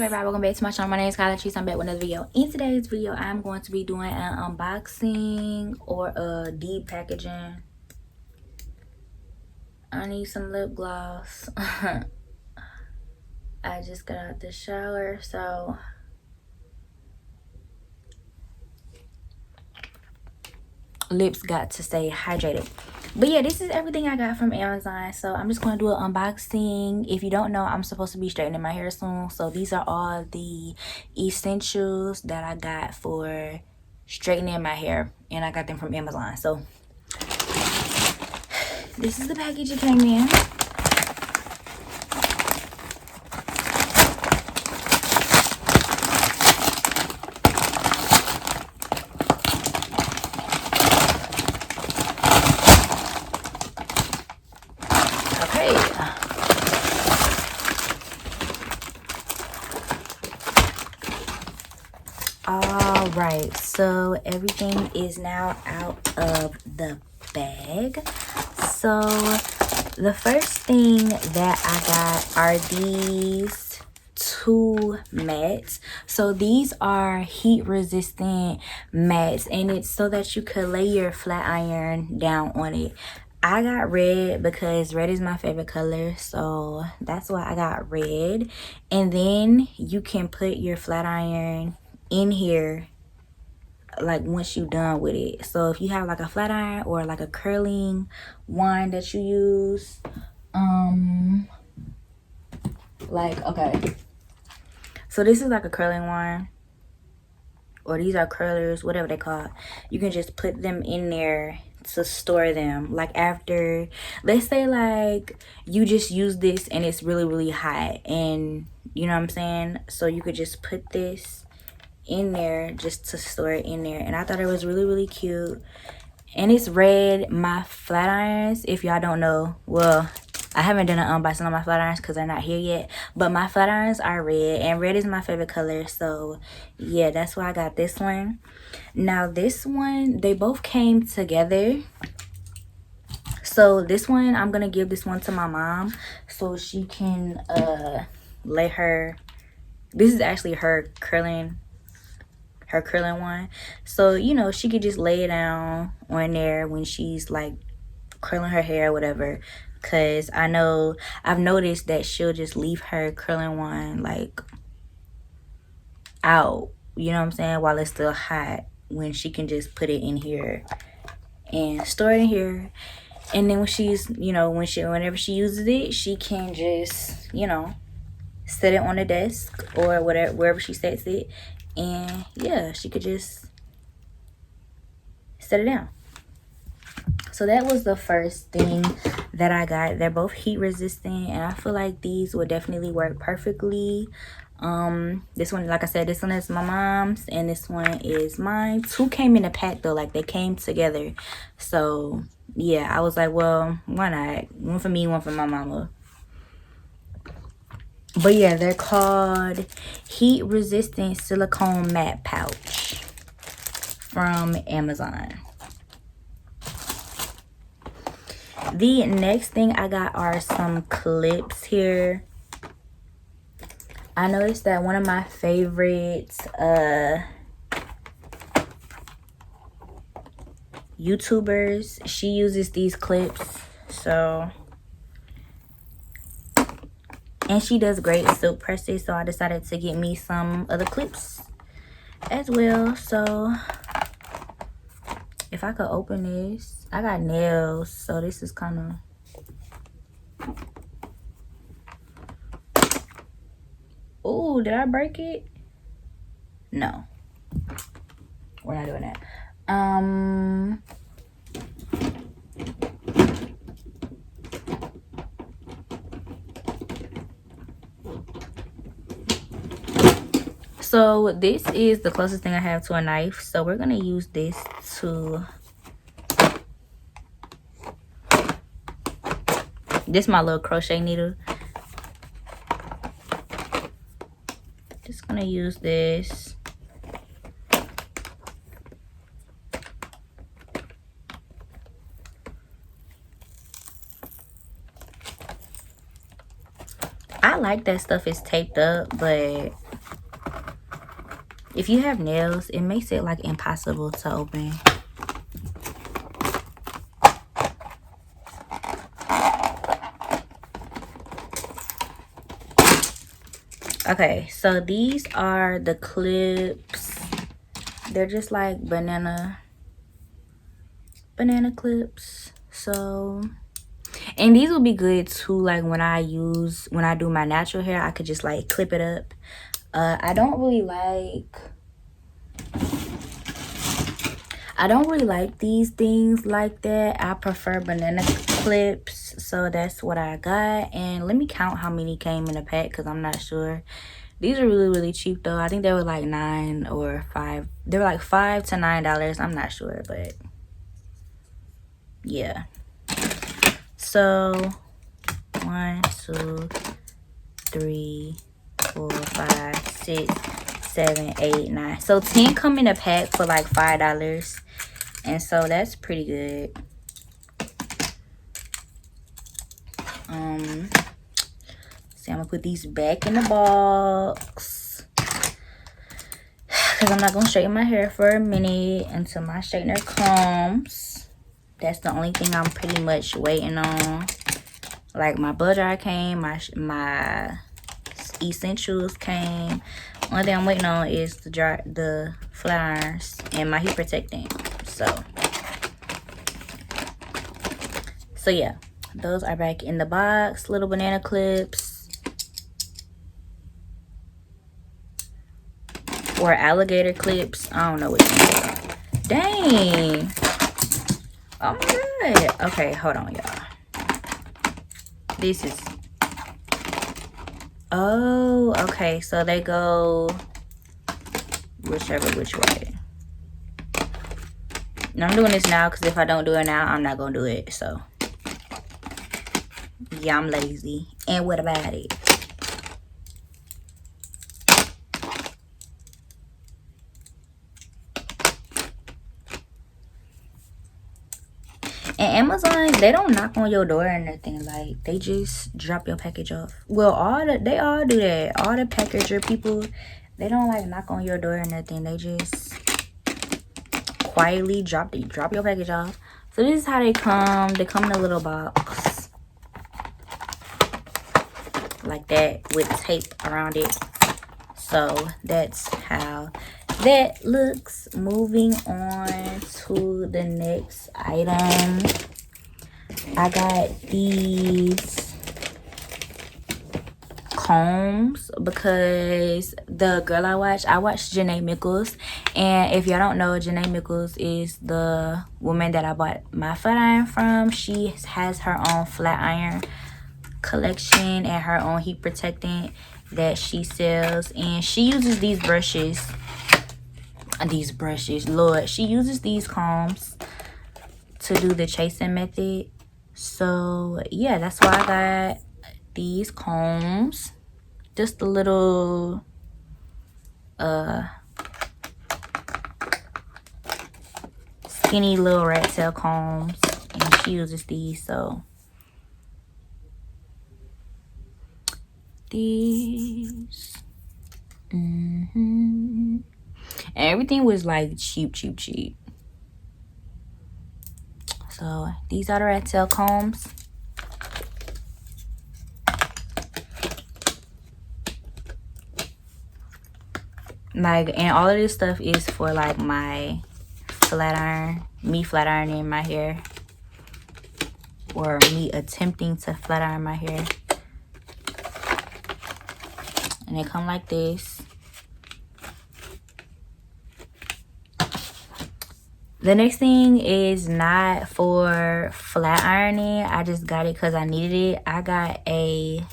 everybody, welcome back to my channel. My name is Skylar Cheese. I'm back with another video. In today's video, I'm going to be doing an unboxing or a deep packaging. I need some lip gloss. I just got out the shower, so lips got to stay hydrated. But yeah, this is everything I got from Amazon, so I'm just going to do an unboxing. If you don't know, I'm supposed to be straightening my hair soon, so these are all the essentials that I got for straightening my hair, and I got them from Amazon. So this is the package it came in. Okay. All right, so everything is now out of the bag. So the first thing that I got are these two mats. So these are heat resistant mats, and it's so that you could lay your flat iron down on it. I got red because red is my favorite color, so that's why I got red. And then you can put your flat iron in here like once you're done with it. So if you have like a flat iron or like a curling wand that you use, like, okay, so this is like a curling wand, or these are curlers, whatever they call it. You can just put them in there to store them. Like after, let's say like you just use this and it's really hot, and you know what I'm saying, so you could just put this in there just to store it in there. And I thought it was really cute, and it's red. My flat irons, if y'all don't know, well, I haven't done an unboxing on my flat irons because they're not here yet, but my flat irons are red, and red is my favorite color. So yeah, that's why I got this one. Now this one, they both came together. So this one, I'm gonna give this one to my mom so she can let her, this is actually her curling one, so you know, she could just lay it down on there when she's like curling her hair or whatever, because I know I've noticed that she'll just leave her curling one like out, you know what I'm saying, while it's still hot, when she can just put it in here and store it in here. And then when she's, you know, whenever she uses it, she can just, you know, set it on the desk or whatever, wherever she sets it, and yeah, she could just set it down. So that was the first thing that I got. They're both heat resistant, and I feel like these would definitely work perfectly. This one, like I said, this one is my mom's and this one is mine. Two came in a pack though, like they came together. So yeah, I was like, well, why not? One for me, one for my mama. But yeah, they're called heat resistant silicone mat pouch from Amazon. The next thing I got are some clips here. I noticed that one of my favorite YouTubers, she uses these clips, so, and she does great silk presses, so I decided to get me some other clips as well. So if I could open this, I got nails, so this is kind of, oh, did I break it? No, we're not doing that. So this is the closest thing I have to a knife, so we're gonna use this to, this is my little crochet needle. Just gonna use this. I like that stuff is taped up, but If you have nails, it makes it like impossible to open. Okay, so these are the clips. They're just like banana clips. So, and these will be good too, like when I do my natural hair, I could just like clip it up. I don't really like these things like that. I prefer banana clips, so that's what I got. And let me count how many came in a pack because I'm not sure. These are really, really cheap though. I think they were like $9 or $5. They were like $5 to $9. I'm not sure, but yeah. So 1, 2, 3, 4, 5, 6, 7, 8, 9. So 10 come in a pack for like $5. And so that's pretty good. See, I'm gonna put these back in the box because I'm not gonna straighten my hair for a minute until my straightener comes. That's the only thing I'm pretty much waiting on. Like my blow dryer came, my essentials came. Only thing I'm waiting on is the flat irons and my heat protectant. So yeah, those are back in the box. Little banana clips or alligator clips. I don't know which one. Dang. Oh my god. Okay, hold on, y'all. This is... Oh, okay. So they go which way. And I'm doing this now because if I don't do it now, I'm not going to do it. So, yeah, I'm lazy. And what about it? And Amazon, they don't knock on your door or nothing. Like, they just drop your package off. Well, they all do that. All the packager people, they don't like knock on your door or nothing. They just quietly drop your package off. So this is how they come. They come in a little box like that with tape around it. So that's how that looks. Moving on to the next item, I got these combs because the girl I watched Janae Michaels. And if y'all don't know, Janae Michaels is the woman that I bought my flat iron from. She has her own flat iron collection and her own heat protectant that she sells, and she uses these brushes. Lord, she uses these combs to do the chasing method. So yeah, that's why I got these combs. Just a little skinny little rat tail combs, and she uses these. So these and everything was like cheap. So these are the rat tail combs. Like, and all of this stuff is for like my flat ironing my hair, or me attempting to flat iron my hair. And they come like this. The next thing is not for flat ironing. I just got it because I needed it. I got a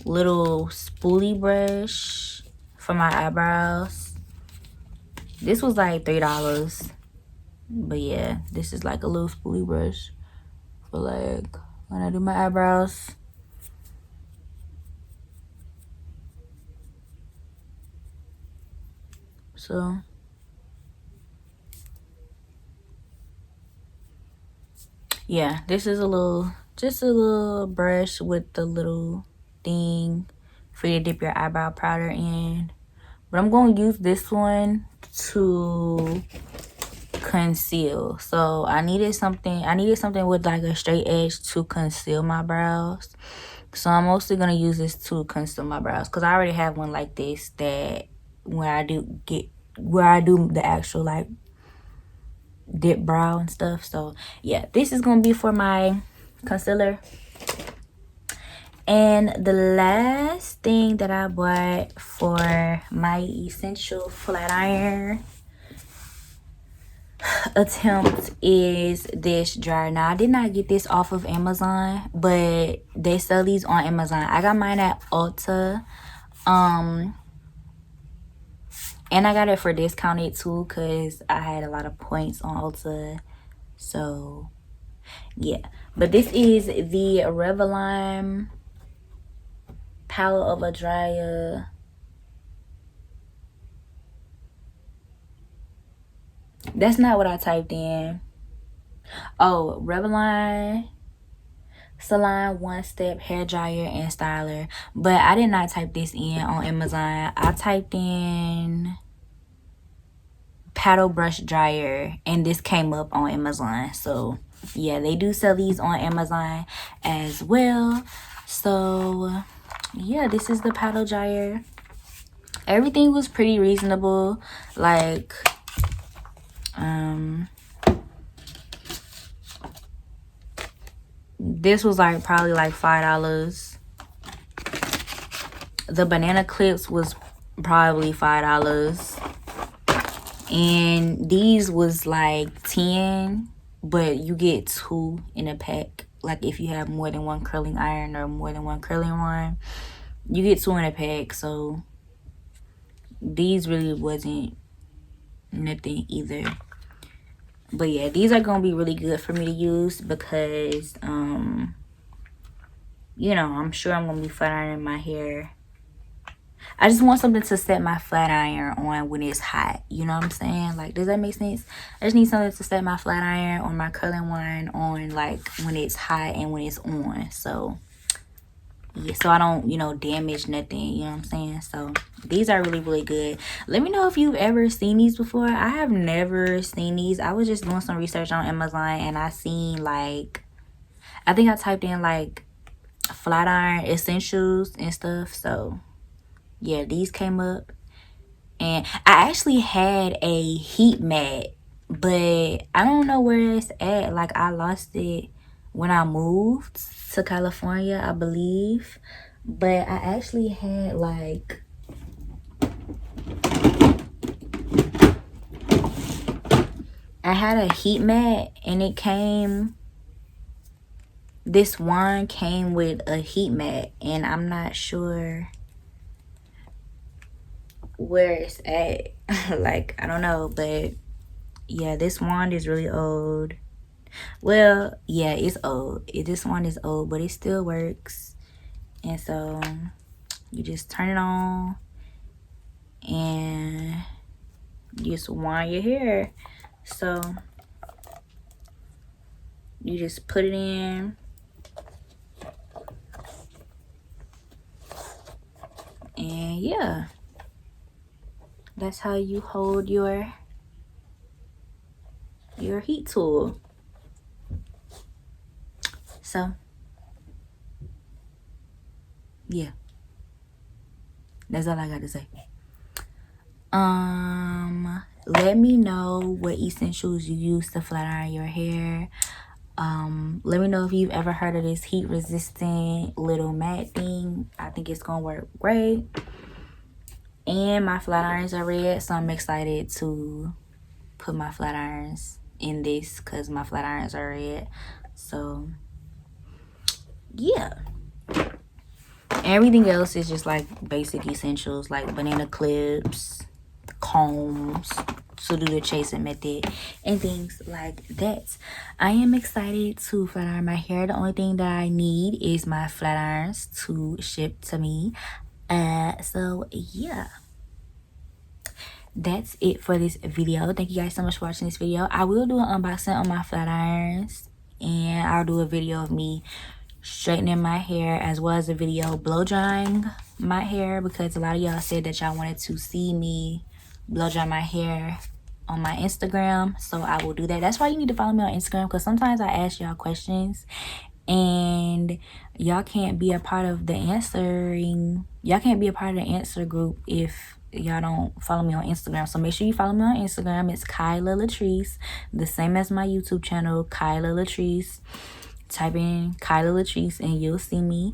little spoolie brush for my eyebrows. This was like $3. But yeah, this is like a little spoolie brush for like when I do my eyebrows. So yeah, this is just a little brush with the little thing for you to dip your eyebrow powder in. But I'm going to use this one to conceal. So I needed something with like a straight edge to conceal my brows. So I'm mostly going to use this to conceal my brows, because I already have one like this that where I do the actual like dip brow and stuff. So yeah, this is going to be for my concealer. And the last thing that I bought for my essential flat iron attempt is this dryer. Now I did not get this off of Amazon, but they sell these on Amazon. I got mine at Ulta, and I got it for discounted too, because I had a lot of points on Ulta. So yeah, but this is the Revlon Power of a Dryer. That's not what I typed in. Oh, Revlon Salon One Step Hair Dryer and Styler. But I did not type this in on Amazon. I typed in paddle brush dryer, and this came up on Amazon. So yeah, they do sell these on Amazon as well. So yeah, this is the paddle dryer. Everything was pretty reasonable. Like this was like probably like $5. The banana clips was probably $5, and these was like 10, but you get 2 in a pack. Like if you have more than one curling iron or more than one curling one, you get 2 in a pack. So these really wasn't nothing either. But yeah, these are gonna be really good for me to use, because you know, I'm sure I'm gonna be flat ironing my hair. I just want something to set my flat iron on when it's hot. You know what I'm saying? Like, does that make sense? I just need something to set my flat iron or my curling one on, like, when it's hot and when it's on. So, yeah, so I don't, you know, damage nothing. You know what I'm saying? So, these are really, really good. Let me know if you've ever seen these before. I have never seen these. I was just doing some research on Amazon, and I seen, like, I think I typed in, like, flat iron essentials and stuff. So yeah, these came up, and I actually had a heat mat, but I don't know where it's at. Like, I lost it when I moved to California, I believe. But I actually had like a heat mat, and it came, this one came with a heat mat, and I'm not sure where it's at. Like, I don't know, but yeah, this wand is really old. Well, yeah, it's old. This one is old, but it still works. And so you just turn it on and you just wind your hair. So you just put it in, and yeah, that's how you hold your heat tool. So yeah, that's all I got to say. Let me know what essentials you use to flat iron your hair. Let me know if you've ever heard of this heat resistant little mat thing. I think it's gonna work great. And my flat irons are red, so I'm excited to put my flat irons in this, because my flat irons are red. So yeah, everything else is just like basic essentials, like banana clips, combs to do the chasing method, and things like that. I am excited to flat iron my hair. The only thing that I need is my flat irons to ship to me. So yeah, that's it for this video. Thank you guys so much for watching this video. I will do an unboxing on my flat irons, and I'll do a video of me straightening my hair, as well as a video blow drying my hair, because a lot of y'all said that y'all wanted to see me blow dry my hair on my Instagram. So I will do that. That's why you need to follow me on Instagram, because sometimes I ask y'all questions and y'all can't be a part of the answering. Y'all can't be a part of the answer group if y'all don't follow me on Instagram. So make sure you follow me on Instagram. It's Kyla Latrice, the same as my YouTube channel, Kyla Latrice. Type in Kyla Latrice and you'll see me.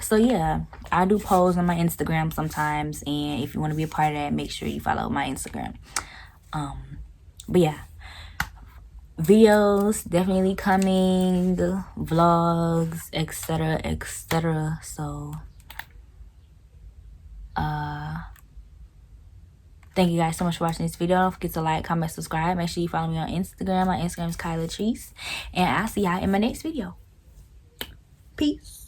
So yeah, I do polls on my Instagram sometimes, and if you want to be a part of that, make sure you follow my Instagram. But yeah, videos definitely coming, vlogs, etc, etc. So thank you guys so much for watching this video. Don't forget to like, comment, subscribe. Make sure you follow me on Instagram. My Instagram is Kyla Latrice, and I'll see y'all in my next video. Peace.